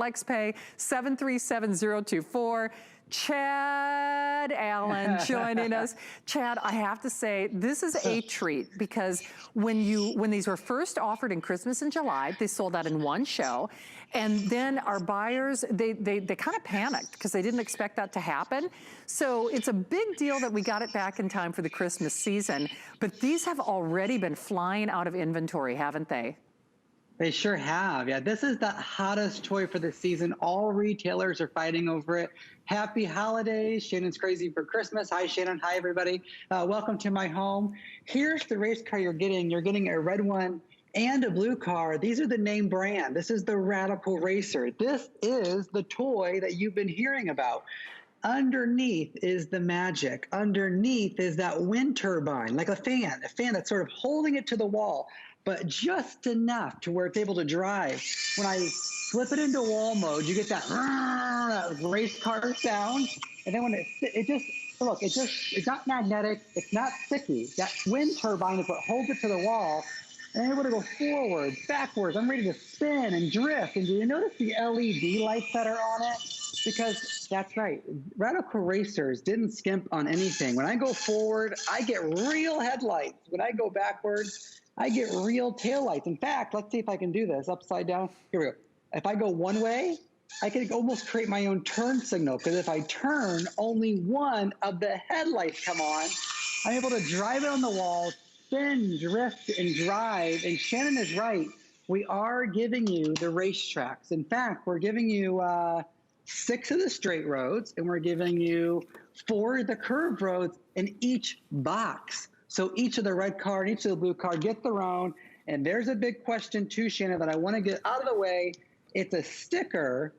FlexPay 737024. Chad Allen joining us. Chad, I have to say, this is a treat because when these were first offered in Christmas in July, they sold out in one show. And then our buyers, they kind of panicked because they didn't expect that to happen. So it's a big deal that we got it back in time for the Christmas season. But these have already been flying out of inventory, haven't they? They sure have. Yeah, this is the hottest toy for the season. All retailers are fighting over it. Happy holidays. Shannon's crazy for Christmas. Hi, Shannon. Hi, everybody. Welcome to my home. Here's the race car you're getting. You're getting a red one and a blue car. These are the name brand. This is the Radical Racer. This is the toy that you've been hearing about. Underneath is the magic. Underneath is that wind turbine, like a fan that's sort of holding it to the wall, but just enough to where it's able to drive. When I flip it into wall mode, you get that race car sound. And then when it's not magnetic, it's not sticky. That wind turbine is what holds it to the wall. And I'm able to go forward, backwards. I'm ready to spin and drift. And do you notice the LED lights that are on it? Because that's right, Radical Racers didn't skimp on anything. When I go forward, I get real headlights. When I go backwards, I get real taillights. In fact, let's see if I can do this upside down. Here we go. If I go one way, I can almost create my own turn signal, because if I turn, only one of the headlights come on. I'm able to drive it on the wall, spin, drift, and drive. And Shannon is right. We are giving you the racetracks. In fact, we're giving you 6 of the straight roads, and we're giving you 4 of the curved roads in each box. So each of the red car and each of the blue car get their own. And there's a big question too, Shannon, that I want to get out of the way. It's a sticker,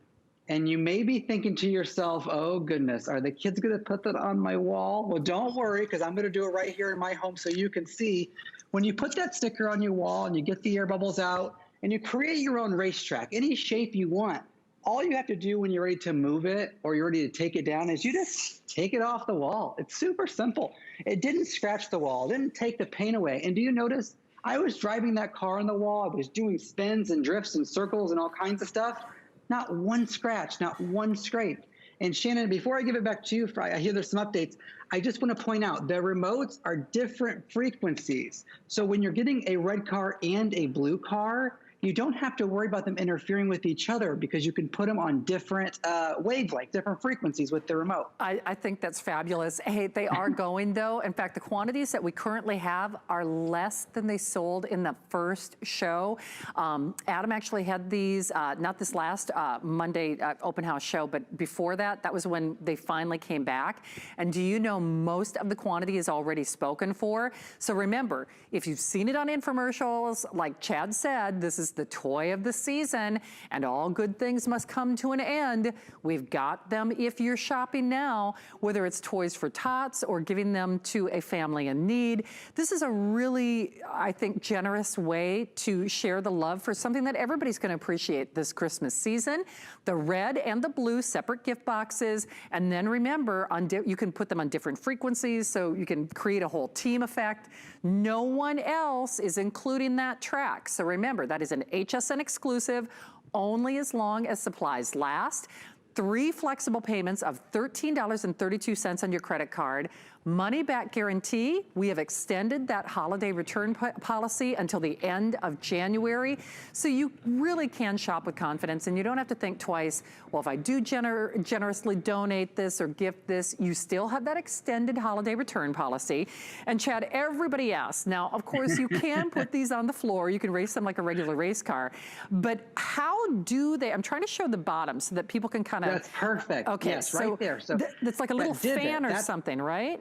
and you may be thinking to yourself, oh goodness, are the kids going to put that on my wall? Well, don't worry, because I'm going to do it right here in my home so you can see. When you put that sticker on your wall and you get the air bubbles out and you create your own racetrack, any shape you want, all you have to do when you're ready to move it or you're ready to take it down is you just take it off the wall. It's super simple. It didn't scratch the wall. It didn't take the paint away. And do you notice I was driving that car on the wall. I was doing spins and drifts and circles and all kinds of stuff. Not one scratch, not one scrape. And Shannon, before I give it back to you, I hear there's some updates. I just want to point out the remotes are different frequencies. So when you're getting a red car and a blue car, you don't have to worry about them interfering with each other because you can put them on different wavelengths, different frequencies with the remote. I think that's fabulous. Hey, they are going though. In fact, the quantities that we currently have are less than they sold in the first show. Adam actually had these, not this last Monday open house show, but before that, that was when they finally came back. And do you know most of the quantity is already spoken for? So remember, if you've seen it on infomercials, like Chad said, this is the toy of the season, and all good things must come to an end. We've got them if you're shopping now, whether it's toys for tots or giving them to a family in need. This is a really, I think, generous way to share the love for something that everybody's going to appreciate this Christmas season. The red and the blue separate gift boxes, and then remember, you can put them on different frequencies so you can create a whole team effect. No one else is including that track. So remember, that is an HSN exclusive, only as long as supplies last. 3 flexible payments of $13.32 on your credit card. Money back guarantee. We have extended that holiday return policy until the end of January. So you really can shop with confidence, and you don't have to think twice, well, if I do generously donate this or gift this, you still have that extended holiday return policy. And Chad, everybody asks, now, of course, you can put these on the floor. You can race them like a regular race car. But how do they, I'm trying to show the bottom so that people can kind of. That's perfect. Okay, yes, so right there. So it's like a little fan or something, right?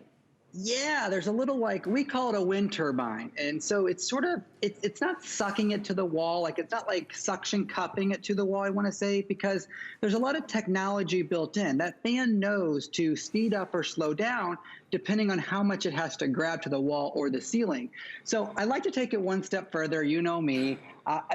Yeah, there's a little, like, we call it a wind turbine. And so it's sort of, it's not sucking it to the wall. Like, it's not like suction cupping it to the wall, I want to say, because there's a lot of technology built in. That fan knows to speed up or slow down depending on how much it has to grab to the wall or the ceiling. So I like to take it one step further. You know me.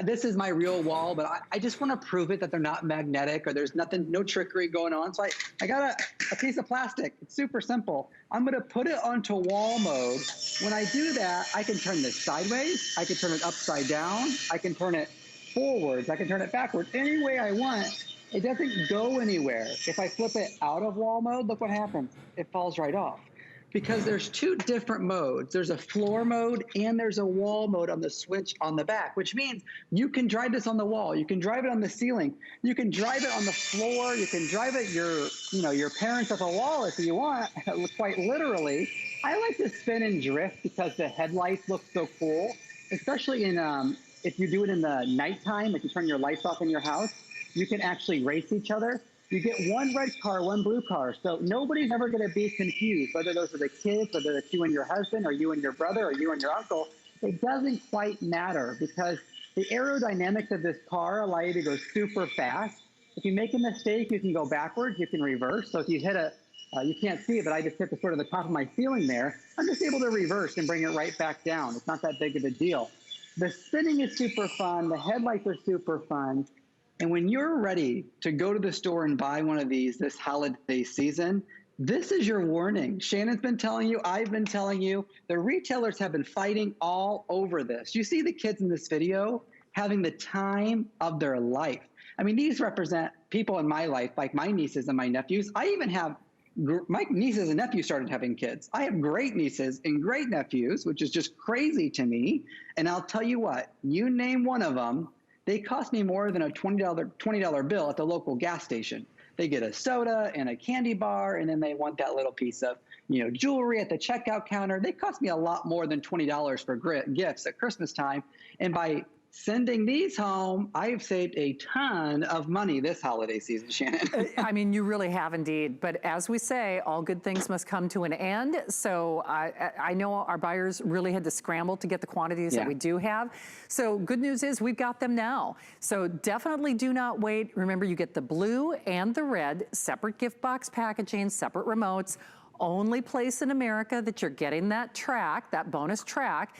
This is my real wall, but I just want to prove it that they're not magnetic or there's nothing, no trickery going on. So I got a piece of plastic. It's super simple. I'm going to put it onto wall mode. When I do that, I can turn this sideways. I can turn it upside down. I can turn it forwards. I can turn it backwards. Any way I want. It doesn't go anywhere. If I flip it out of wall mode, look what happens. It falls right off. Because there's two different modes. There's a floor mode and there's a wall mode on the switch on the back, which means you can drive this on the wall. You can drive it on the ceiling. You can drive it on the floor. You can drive it your parents at the wall if you want, quite literally. I like to spin and drift because the headlights look so cool, especially if you do it in the nighttime, if you turn your lights off in your house, you can actually race each other. You get one red car, one blue car. So nobody's ever going to be confused, whether those are the kids, whether it's you and your husband, or you and your brother, or you and your uncle. It doesn't quite matter because the aerodynamics of this car allow you to go super fast. If you make a mistake, you can go backwards, you can reverse. So if you hit you can't see it, but I just hit the sort of the top of my ceiling there, I'm just able to reverse and bring it right back down. It's not that big of a deal. The spinning is super fun. The headlights are super fun. And when you're ready to go to the store and buy one of these this holiday season, this is your warning. Shannon's been telling you, I've been telling you, the retailers have been fighting all over this. You see the kids in this video having the time of their life. I mean, these represent people in my life, like my nieces and my nephews. I even have, my nieces and nephews started having kids. I have great nieces and great nephews, which is just crazy to me. And I'll tell you what, you name one of them, they cost me more than a $20 bill at the local gas station. They get a soda and a candy bar, and then they want that little piece of, jewelry at the checkout counter. They cost me a lot more than $20 for gifts at Christmas time. And by sending these home, I've saved a ton of money this holiday season, Shannon. I mean, you really have indeed. But as we say, all good things must come to an end. So I know our buyers really had to scramble to get the quantities that we do have. So good news is we've got them now. So definitely do not wait. Remember, you get the blue and the red, separate gift box packaging, separate remotes. Only place in America that you're getting that track, that bonus track,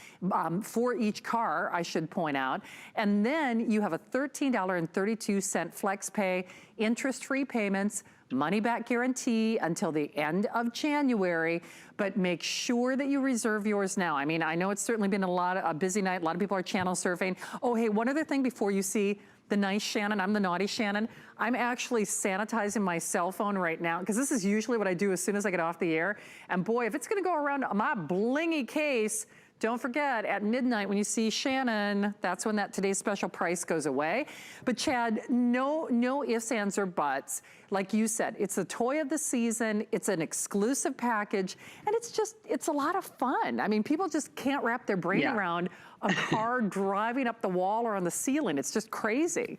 for each car, I should point out. And then you have a $13.32 flex pay, interest-free payments, money-back guarantee until the end of January, but make sure that you reserve yours now. I mean, I know it's certainly been a busy night. A lot of people are channel surfing. Oh, hey, one other thing before you see the nice Shannon, I'm the naughty Shannon. I'm actually sanitizing my cell phone right now because this is usually what I do as soon as I get off the air. And boy, if it's gonna go around my blingy case, don't forget, at midnight when you see Shannon, that's when that today's special price goes away. But Chad, no ifs, ands, or buts. Like you said, it's the toy of the season, it's an exclusive package, and it's a lot of fun. I mean, people just can't wrap their brain around a car driving up the wall or on the ceiling. It's just crazy.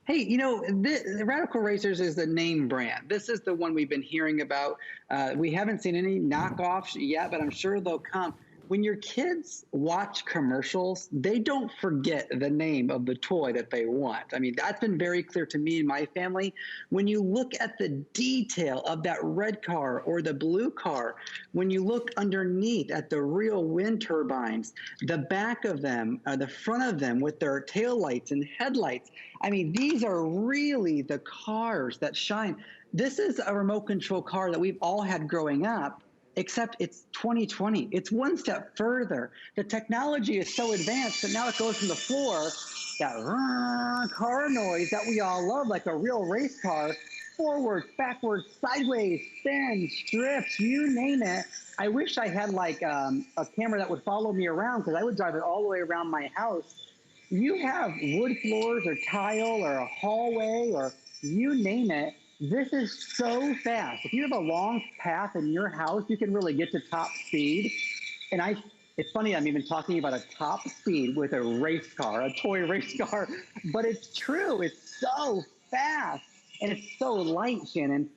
Hey, the Radical Racers is the name brand. This is the one we've been hearing about. We haven't seen any knockoffs yet, but I'm sure they'll come. When your kids watch commercials, they don't forget the name of the toy that they want. I mean, that's been very clear to me and my family. When you look at the detail of that red car or the blue car, when you look underneath at the real wind turbines, the back of them, the front of them with their taillights and headlights, I mean, these are really the cars that shine. This is a remote control car that we've all had growing up, except it's 2020. It's one step further. The technology is so advanced that now it goes from the floor, that car noise that we all love, like a real race car, forward, backwards, sideways, spin, strips, you name it. I wish I had like a camera that would follow me around because I would drive it all the way around my house. You have wood floors or tile or a hallway or you name it. This is so fast. If you have a long path in your house, you can really get to top speed. And it's funny, I'm even talking about a top speed with a race car, a toy race car, but it's true. It's so fast and it's so light, Shannon.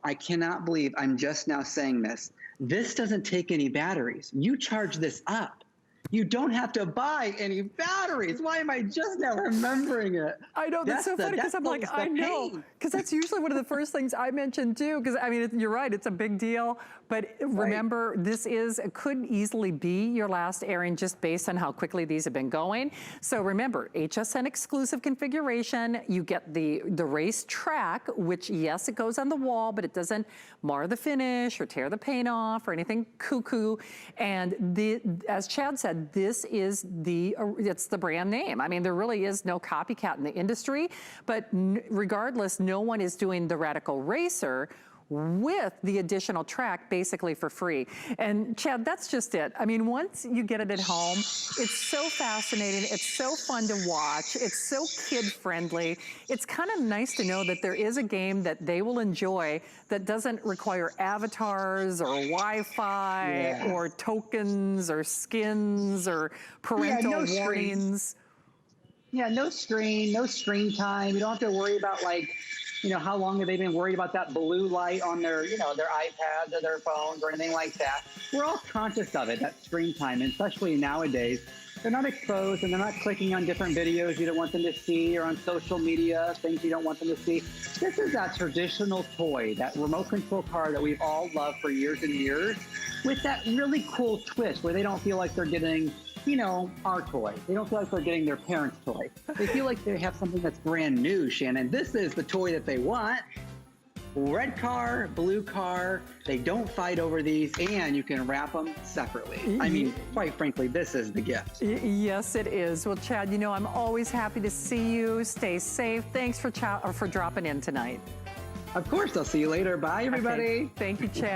I cannot believe I'm just now saying this. This doesn't take any batteries. You charge this up. You don't have to buy any batteries. Why am I just now remembering it? I know, that's so funny because I'm like, I know. Because that's usually one of the first things I mention too. Because I mean, you're right, it's a big deal. But remember, this could easily be your last airing just based on how quickly these have been going. So remember, HSN exclusive configuration, you get the race track, which yes, it goes on the wall, but it doesn't mar the finish or tear the paint off or anything cuckoo. And as Chad said, this is it's the brand name. I mean, there really is no copycat in the industry, but regardless, no one is doing the Radical Racer with the additional track basically for free. And Chad, that's just it. I mean, once you get it at home, it's so fascinating. It's so fun to watch. It's so kid friendly. It's kind of nice to know that there is a game that they will enjoy that doesn't require avatars or Wi-Fi or tokens or skins or parental warnings. Yeah, no screen time. You don't have to worry about how long have they been worried about that blue light on their, their iPads or their phones or anything like that. We're all conscious of it, that screen time, and especially nowadays. They're not exposed and they're not clicking on different videos you don't want them to see or on social media, things you don't want them to see. This is that traditional toy, that remote control car that we've all loved for years and years, with that really cool twist where they don't feel like they're getting our toy. They don't feel like they're getting their parents' toy. They feel like they have something that's brand new, Shannon. This is the toy that they want. Red car, blue car, they don't fight over these, and you can wrap them separately. I mean, quite frankly, this is the gift. Yes, it is. Well, Chad, I'm always happy to see you. Stay safe. Thanks for dropping in tonight. Of course, I'll see you later. Bye, everybody. Okay. Thank you, Chad.